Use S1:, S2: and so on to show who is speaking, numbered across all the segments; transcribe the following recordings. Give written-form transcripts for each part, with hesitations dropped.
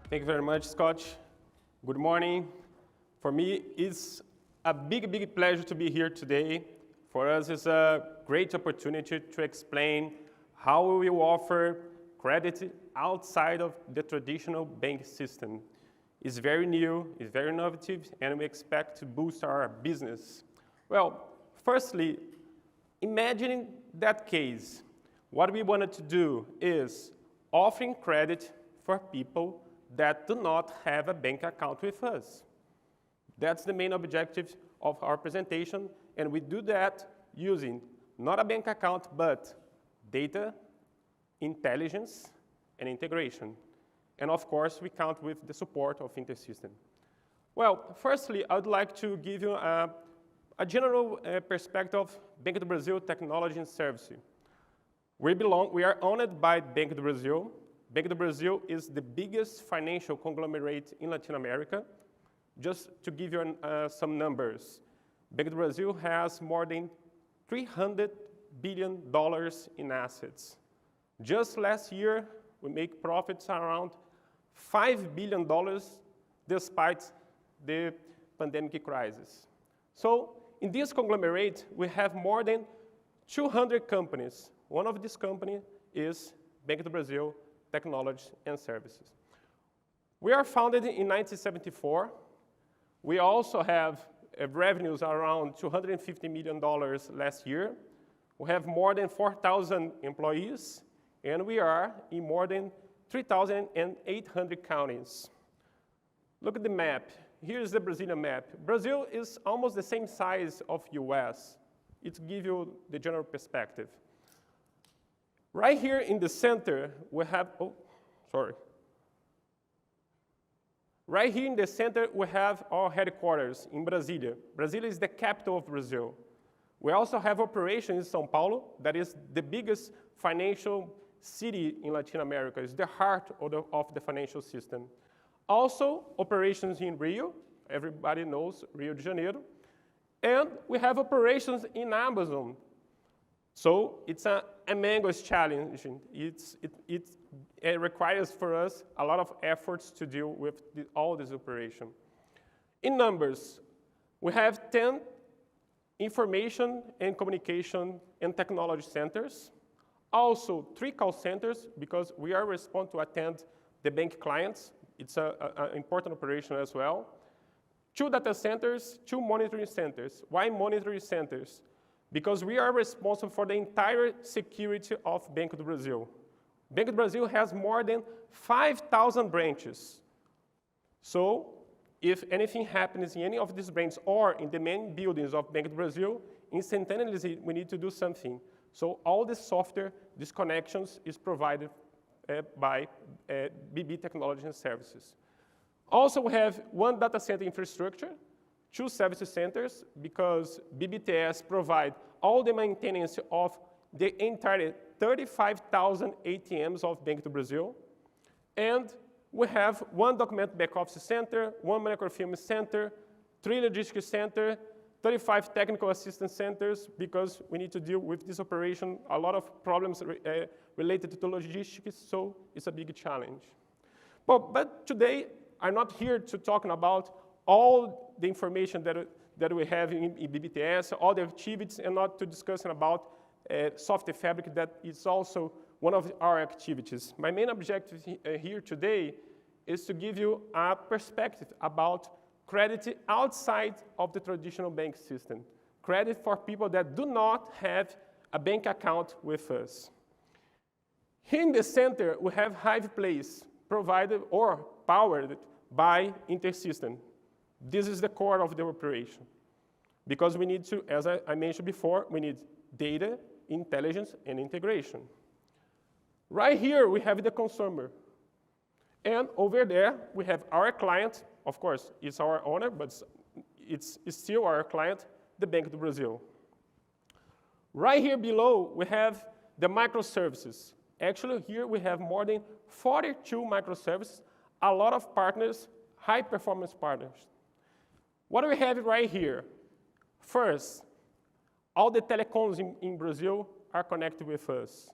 S1: Thank you very much, Scott. Good morning. For me, it's a big pleasure to be here today. For us, it's a great opportunity to explain how we will offer credit outside of the traditional bank system. It's very new, it's very innovative, and we expect to boost our business. Well, firstly, imagining that case. What we wanted to do is offering credit for people that do not have a bank account with us. That's the main objective of our presentation, and we do that using not a bank account, but data, intelligence, and integration. And of course, we count with the support of InterSystems. Well, firstly, I would like to give you a general perspective of Banco do Brasil technology and service. We are owned by Banco do Brasil. Banco do Brasil is the biggest financial conglomerate in Latin America. Just to give you some numbers, Banco do Brasil has more than $300 billion in assets. Just last year, we make profits around $5 billion despite the pandemic crisis. So in this conglomerate, we have more than 200 companies. One of these companies is Banco do Brasil Technology and Services. We are founded in 1974. We also have revenues around $250 million last year. We have more than 4,000 employees, and we are in more than 3,800 counties. Look at the map. Here's the Brazilian map. Brazil is almost the same size of US. It gives you the general perspective. Right here in the center, we have, Right here in the center, we have our headquarters in Brasilia. Brasilia is the capital of Brazil. We also have operations in São Paulo, that is the biggest financial city in Latin America. It's the heart of the financial system. Also, operations in Rio, everybody knows Rio de Janeiro. And we have operations in Amazon. So it's a humongous challenge. It requires for us a lot of efforts to deal with all this operation. In numbers, we have 10 information and communication and technology centers. Also, 3 call centers, because we are responsible to attend the bank clients. It's an important operation as well. 2 data centers, 2 monitoring centers. Why monitoring centers? Because we are responsible for the entire security of Banco do Brasil. Banco do Brasil has more than 5,000 branches. So if anything happens in any of these branches or in the main buildings of Banco do Brasil, instantaneously we need to do something. So all the software, these connections, is provided by BB Technology and Services. Also, we have 1 data center infrastructure, 2 service centers, because BBTS provide all the maintenance of the entire 35,000 ATMs of Banco do Brasil. And we have 1 document back office center, 1 microfilm center, 3 logistics center, 35 technical assistance centers, because we need to deal with this operation, a lot of problems related to the logistics, so it's a big challenge. But today, I'm not here to talk about all the information that we have in BBTS, all the activities, and not to discuss about software fabric that is also one of our activities. My main objective here today is to give you a perspective about credit outside of the traditional bank system. Credit for people that do not have a bank account with us. Here in the center, we have Hive Place, provided or powered by InterSystems. This is the core of the operation. Because we need to, as I mentioned before, we need data, intelligence, and integration. Right here, we have the consumer. And over there, we have our client. Of course, it's our owner, but it's still our client, the Banco do Brasil. Right here below, we have the microservices. Actually, here we have more than 42 microservices, a lot of partners, high-performance partners. What do we have right here? First, all the telecoms in Brazil are connected with us.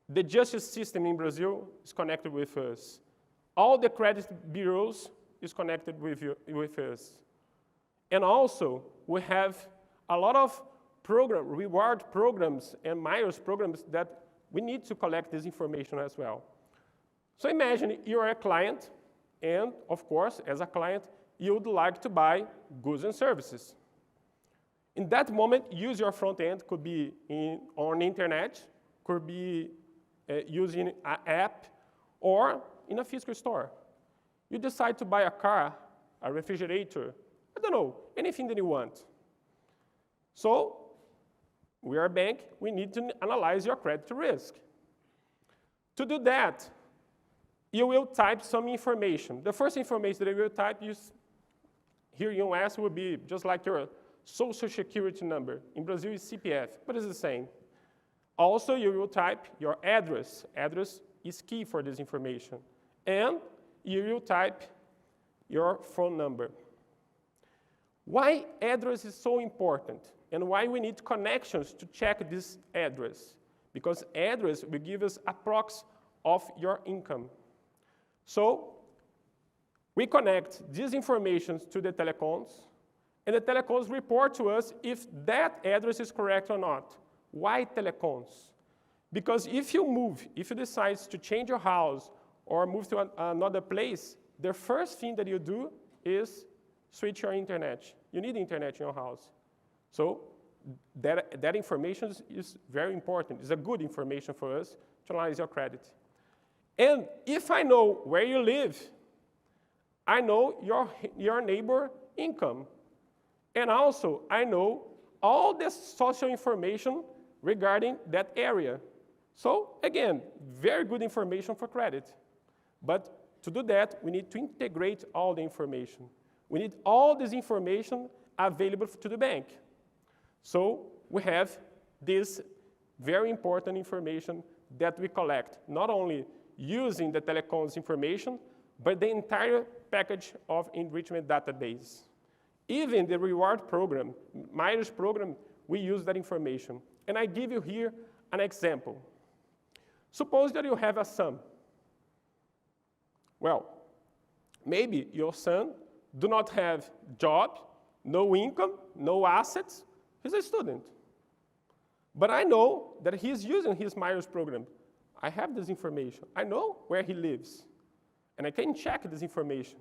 S1: The justice system in Brazil is connected with us. all the credit bureaus is connected with us. And also, we have a lot of reward programs and miles programs that we need to collect this information as well. So imagine you're a client, and of course, as a client, you would like to buy goods and services. In that moment, use your front end, could be on the internet, could be using an app, or in a physical store. You decide to buy a car, a refrigerator, I don't know, anything that you want. So, we are a bank, we need to analyze your credit risk. To do that, you will type some information. The first information that you will type is, here in US will be just like your social security number. In Brazil, it's CPF, but it's the same. Also, you will type your address. Address is key for this information. And you will type your phone number. Why address is so important, and why we need connections to check this address? Because address will give us a proxy of your income. So, we connect these information to the telecoms, and the telecoms report to us if that address is correct or not. Why telecoms? Because if you decide to change your house or move to another place, the first thing that you do is switch your internet. You need internet in your house. So that information is very important. It's a good information for us to analyze your credit. And if I know where you live, I know your neighbor income. And also, I know all the social information regarding that area. So again, very good information for credit. But to do that, we need to integrate all the information. We need all this information available to the bank. So we have this very important information that we collect, not only using the telecoms information, but the entire package of enrichment database. Even the reward program, mileage program, we use that information. And I give you here an example. Suppose that you have a son. Well, maybe your son do not have job, no income, no assets. He's a student. But I know that he's using his mileage program. I have this information. I know where he lives. And I can check this information.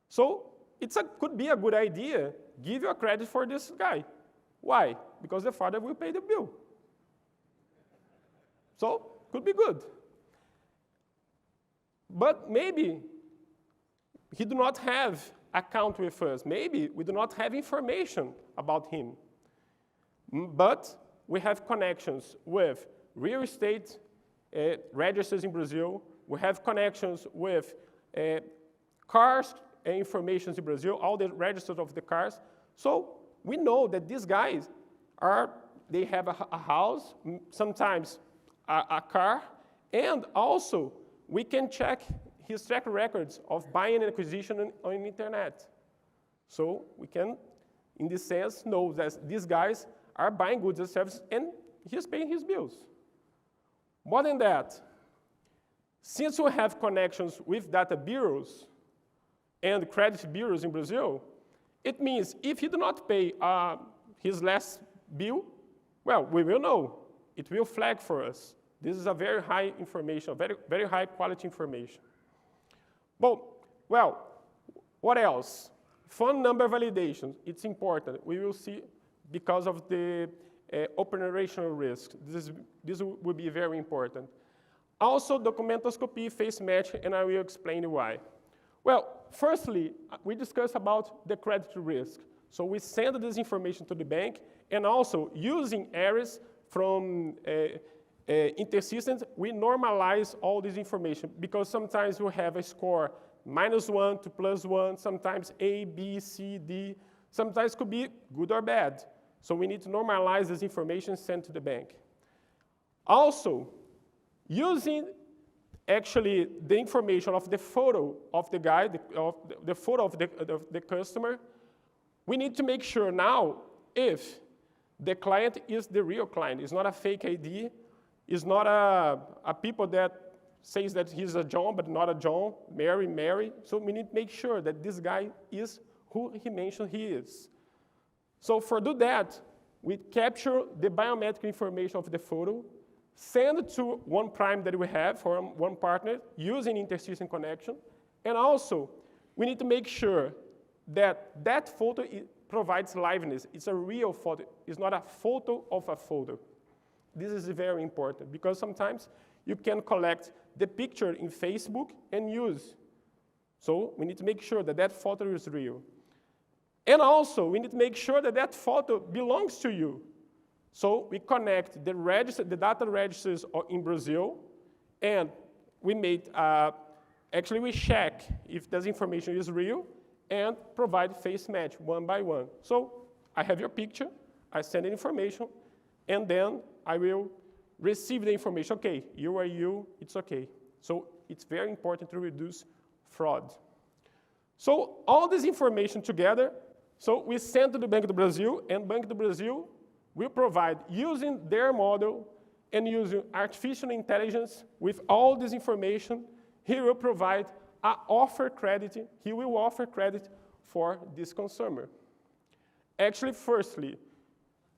S1: So could be a good idea, give your credit for this guy. Why? Because the father will pay the bill. So, could be good. But maybe he do not have account with us. Maybe we do not have information about him. But we have connections with real estate registers in Brazil. We have connections with cars information in Brazil, all the registers of the cars. So we know that these guys they have a house, sometimes a car, and also we can check his track records of buying and acquisition on the internet. So we can, in this sense, know that these guys are buying goods and services and he's paying his bills. More than that, since we have connections with data bureaus and credit bureaus in Brazil, it means if he do not pay his last bill, well, we will know. It will flag for us. This is a very high information, very, very high quality information. But, well, what else? Phone number validation, it's important. We will see because of the operational risk. This will be very important. Also, documentoscopy, face match, and I will explain why. Well, firstly, we discussed about the credit risk. So we send this information to the bank, and also using areas from InterSystems, we normalize all this information because sometimes we have a score -1 to +1, sometimes A, B, C, D, sometimes could be good or bad. So we need to normalize this information sent to the bank. Also, using actually the information of the photo of the guy, the photo of the customer, we need to make sure now if the client is the real client. It's not a fake ID. It's not a people that says that he's a John, but not a John, Mary, Mary. So we need to make sure that this guy is who he mentioned he is. So for do that, we capture the biometric information of the photo, send it to one prime that we have for one partner using InterSystems connection, and also we need to make sure that that photo provides liveness. It's a real photo. It's not a photo of a photo. This is very important because sometimes you can collect the picture in Facebook and use. So we need to make sure that that photo is real. And also, we need to make sure that that photo belongs to you. So we connect the data registers in Brazil, and we made, actually we check if this information is real and provide face match one by one. So I have your picture, I send the information, and then I will receive the information. Okay, you are you, it's okay. So it's very important to reduce fraud. So all this information together, so we send to the Banco do Brasil, and Banco do Brasil will provide, using their model and using artificial intelligence with all this information, he will provide an offer credit, he will offer credit for this consumer. Actually, firstly,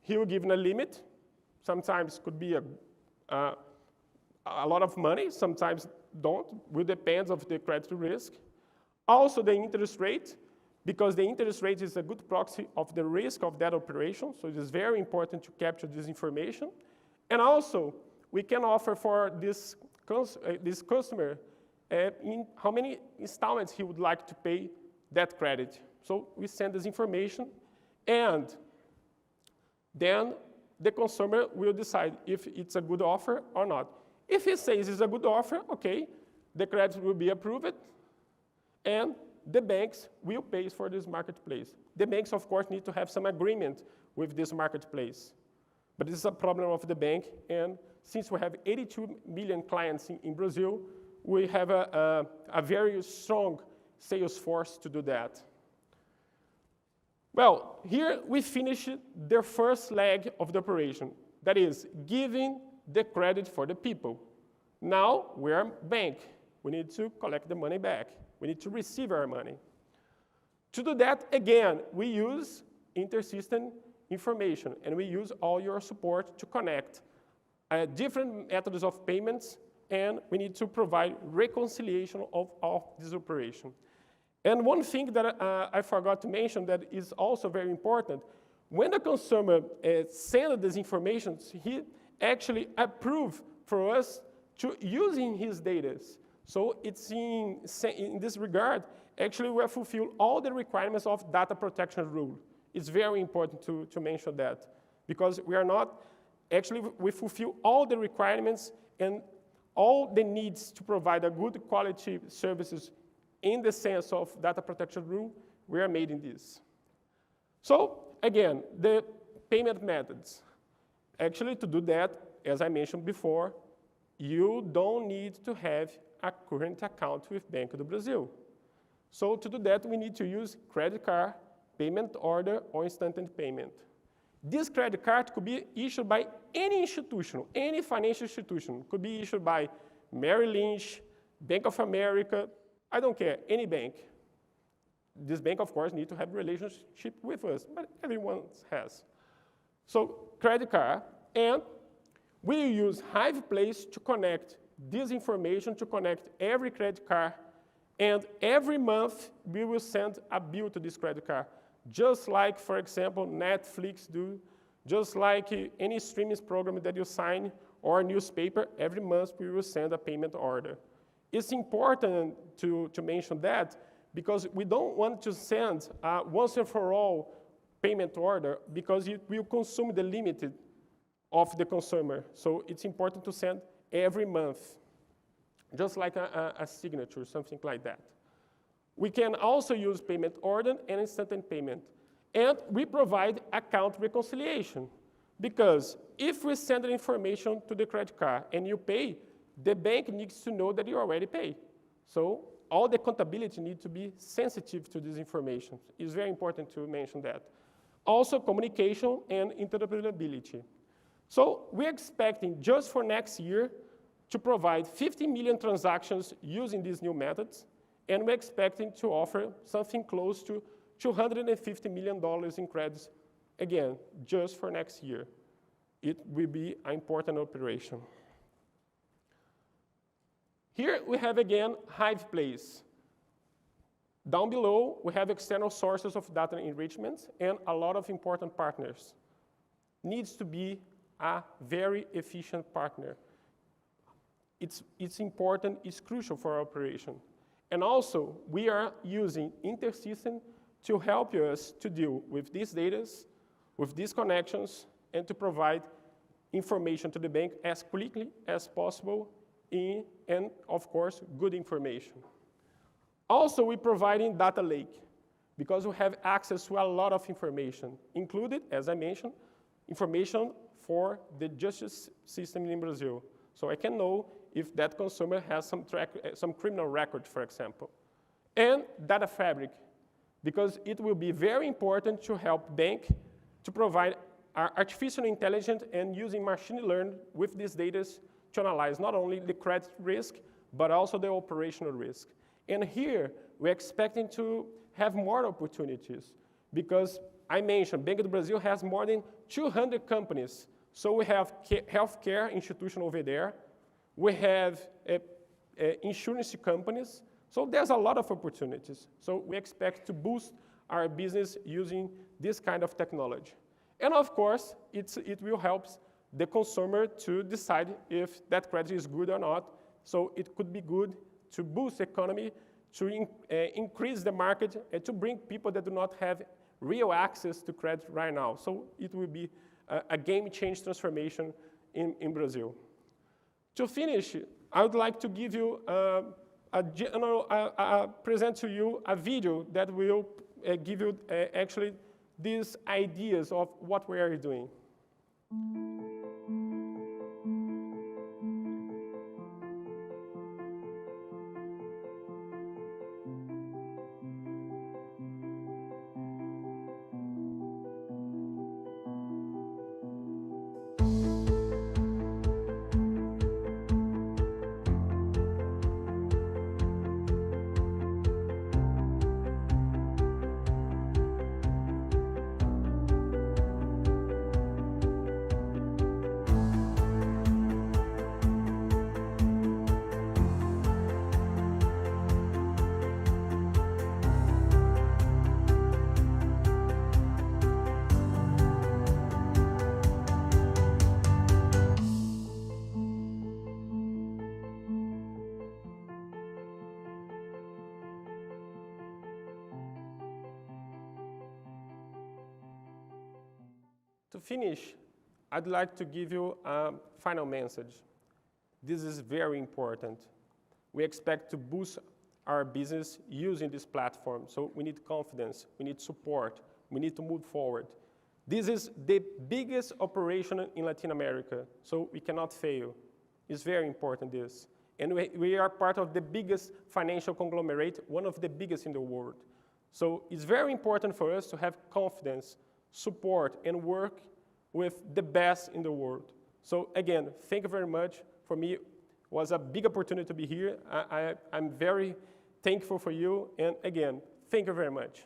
S1: he will give a limit. Sometimes could be a lot of money, sometimes don't, will depend on the credit risk. Also the interest rate, because the interest rate is a good proxy of the risk of that operation, so it is very important to capture this information. And also, we can offer for this customer in how many installments he would like to pay that credit. So we send this information, and then the consumer will decide if it's a good offer or not. If he says it's a good offer, okay, the credit will be approved, and the banks will pay for this marketplace. The banks, of course, need to have some agreement with this marketplace. But this is a problem of the bank, and since we have 82 million clients in Brazil, we have a very strong sales force to do that. Well, here we finished the first leg of the operation, that is, giving the credit for the people. Now we're a bank. We need to collect the money back. We need to receive our money. To do that, again, we use InterSystems information, and we use all your support to connect different methods of payments, and we need to provide reconciliation of this operation. And one thing that I forgot to mention that is also very important, when the consumer sends this information, he actually approves for us to using his data. So it's in this regard, actually we have fulfilled all the requirements of data protection rule. It's very important to mention that, because we are not, actually we fulfill all the requirements and all the needs to provide a good quality services in the sense of data protection rule, we are made in this. So again, the payment methods. Actually to do that, as I mentioned before, you don't need to have a current account with Banco do Brasil. So to do that, we need to use credit card, payment order, or instant payment. This credit card could be issued by any institution, any financial institution. Could be issued by Merrill Lynch, Bank of America, I don't care, any bank. This bank, of course, needs to have a relationship with us, but everyone has. So credit card, and we use Hive Place to connect this information, to connect every credit card, and every month we will send a bill to this credit card. Just like, for example, Netflix do, just like any streaming program that you sign or newspaper, every month we will send a payment order. It's important to mention that because we don't want to send once and for all payment order because it will consume the limit of the consumer. So it's important to send every month, just like a signature, something like that. We can also use payment order and instant payment. And we provide account reconciliation because if we send the information to the credit card and you pay, the bank needs to know that you already paid. So all the accountability needs to be sensitive to this information. It's very important to mention that. Also communication and interoperability. So we're expecting just for next year to provide 50 million transactions using these new methods, and we're expecting to offer something close to $250 million in credits, again, just for next year. It will be an important operation. Here we have, again, Hive Place. Down below, we have external sources of data enrichment and a lot of important partners. Needs to be a very efficient partner. It's important, it's crucial for our operation. And also, we are using InterSystems to help us to deal with these data, with these connections, and to provide information to the bank as quickly as possible, and of course, good information. Also, we're providing data lake, because we have access to a lot of information, included, as I mentioned, information for the justice system in Brazil. So I can know if that consumer has some criminal record, for example. And data fabric, because it will be very important to help bank to provide artificial intelligence and using machine learning with these data to analyze not only the credit risk, but also the operational risk. And here, we're expecting to have more opportunities, because I mentioned Banco do Brasil has more than 200 companies. So we have healthcare institution over there. We have insurance companies. So there's a lot of opportunities. So we expect to boost our business using this kind of technology. And of course, it will help the consumer to decide if that credit is good or not. So it could be good to boost the economy, to increase the market, and to bring people that do not have real access to credit right now. So it will be a game-change transformation in Brazil. To finish, I would like to give you present to you a video that will give you actually these ideas of what we are doing. To finish, I'd like to give you a final message. This is very important. We expect to boost our business using this platform. So we need confidence, we need support, we need to move forward. This is the biggest operation in Latin America, so we cannot fail. It's very important, this. And we are part of the biggest financial conglomerate, one of the biggest in the world. So it's very important for us to have confidence, support, and work with the best in the world. So again, thank you very much. For me, it was a big opportunity to be here. I'm very thankful for you. And again, thank you very much.